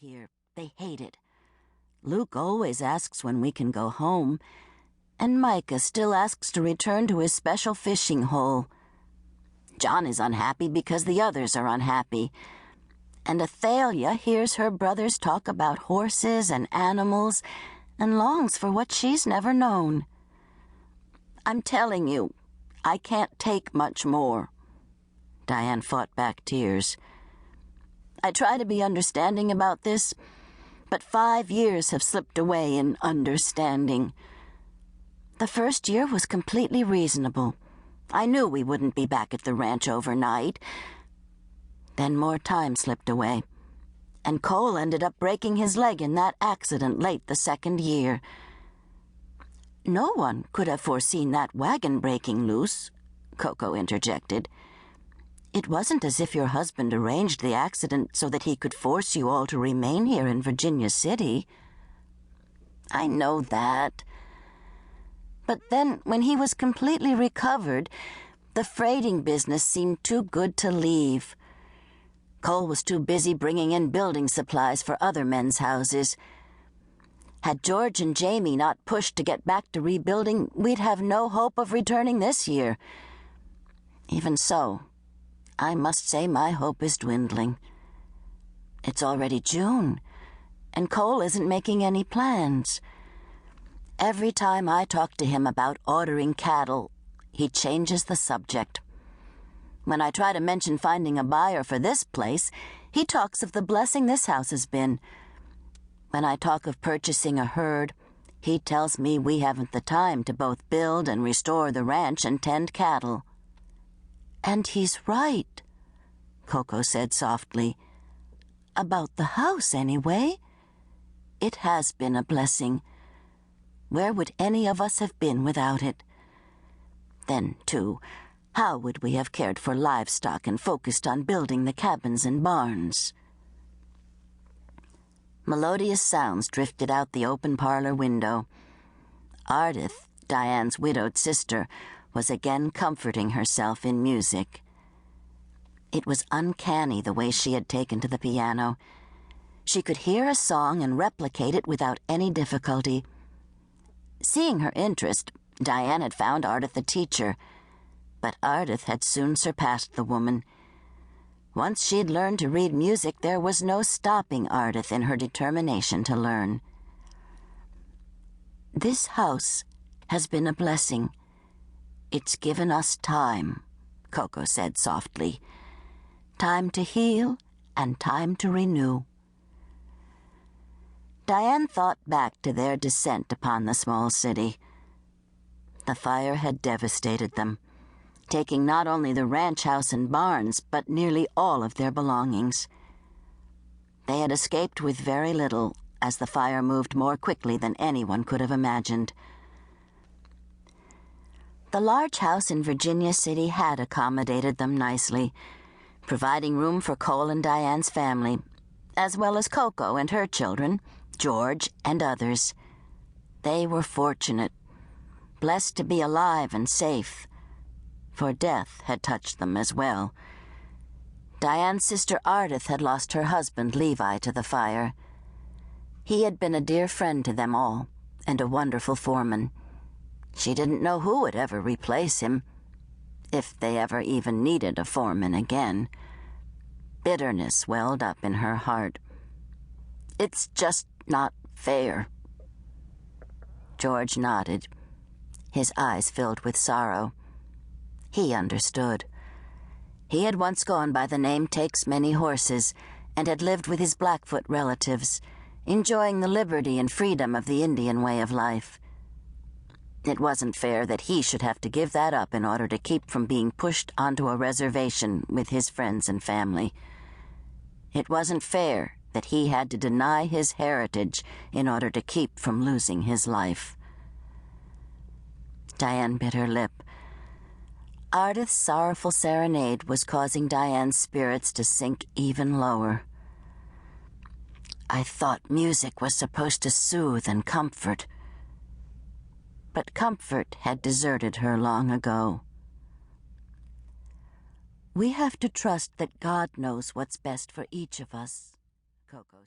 here. They hate it. Luke always asks when we can go home, and Micah still asks to return to his special fishing hole. John is unhappy because the others are unhappy, and Athalia hears her brothers talk about horses and animals and longs for what she's never known. I'm telling you, I can't take much more. Dianne fought back tears. I try to be understanding about this, but 5 years have slipped away in understanding. The first year was completely reasonable. I knew we wouldn't be back at the ranch overnight. Then more time slipped away, and Cole ended up breaking his leg in that accident late the second year. No one could have foreseen that wagon breaking loose, Coco interjected. It wasn't as if your husband arranged the accident so that he could force you all to remain here in Virginia City. I know that. But then, when he was completely recovered, the freighting business seemed too good to leave. Cole was too busy bringing in building supplies for other men's houses. Had George and Jamie not pushed to get back to rebuilding, we'd have no hope of returning this year. Even so, I must say my hope is dwindling. It's already June, and Cole isn't making any plans. Every time I talk to him about ordering cattle, he changes the subject. When I try to mention finding a buyer for this place, he talks of the blessing this house has been. When I talk of purchasing a herd, he tells me we haven't the time to both build and restore the ranch and tend cattle. And he's right, Coco said softly. About the house, anyway. It has been a blessing. Where would any of us have been without it? Then, too, how would we have cared for livestock and focused on building the cabins and barns? Melodious sounds drifted out the open parlor window. Ardith, Diane's widowed sister, was again comforting herself in music. It was uncanny the way she had taken to the piano. She could hear a song and replicate it without any difficulty. Seeing her interest, Dianne had found Ardith a teacher, but Ardith had soon surpassed the woman. Once she'd learned to read music, there was no stopping Ardith in her determination to learn. This house has been a blessing. It's given us time, Coco said softly. Time to heal and time to renew. Dianne thought back to their descent upon the small city. The fire had devastated them, taking not only the ranch house and barns, but nearly all of their belongings. They had escaped with very little, as the fire moved more quickly than anyone could have imagined. The large house in Virginia City had accommodated them nicely, providing room for Cole and Diane's family, as well as Coco and her children, George and others. They were fortunate, blessed to be alive and safe, for death had touched them as well. Diane's sister Ardith had lost her husband Levi to the fire. He had been a dear friend to them all, and a wonderful foreman. She didn't know who would ever replace him, if they ever even needed a foreman again. Bitterness welled up in her heart. It's just not fair. George nodded, his eyes filled with sorrow. He understood. He had once gone by the name Takes Many Horses and had lived with his Blackfoot relatives, enjoying the liberty and freedom of the Indian way of life. It wasn't fair that he should have to give that up in order to keep from being pushed onto a reservation with his friends and family. It wasn't fair that he had to deny his heritage in order to keep from losing his life. Dianne bit her lip. Ardith's sorrowful serenade was causing Diane's spirits to sink even lower. I thought music was supposed to soothe and comfort. But comfort had deserted her long ago. We have to trust that God knows what's best for each of us, Coco said.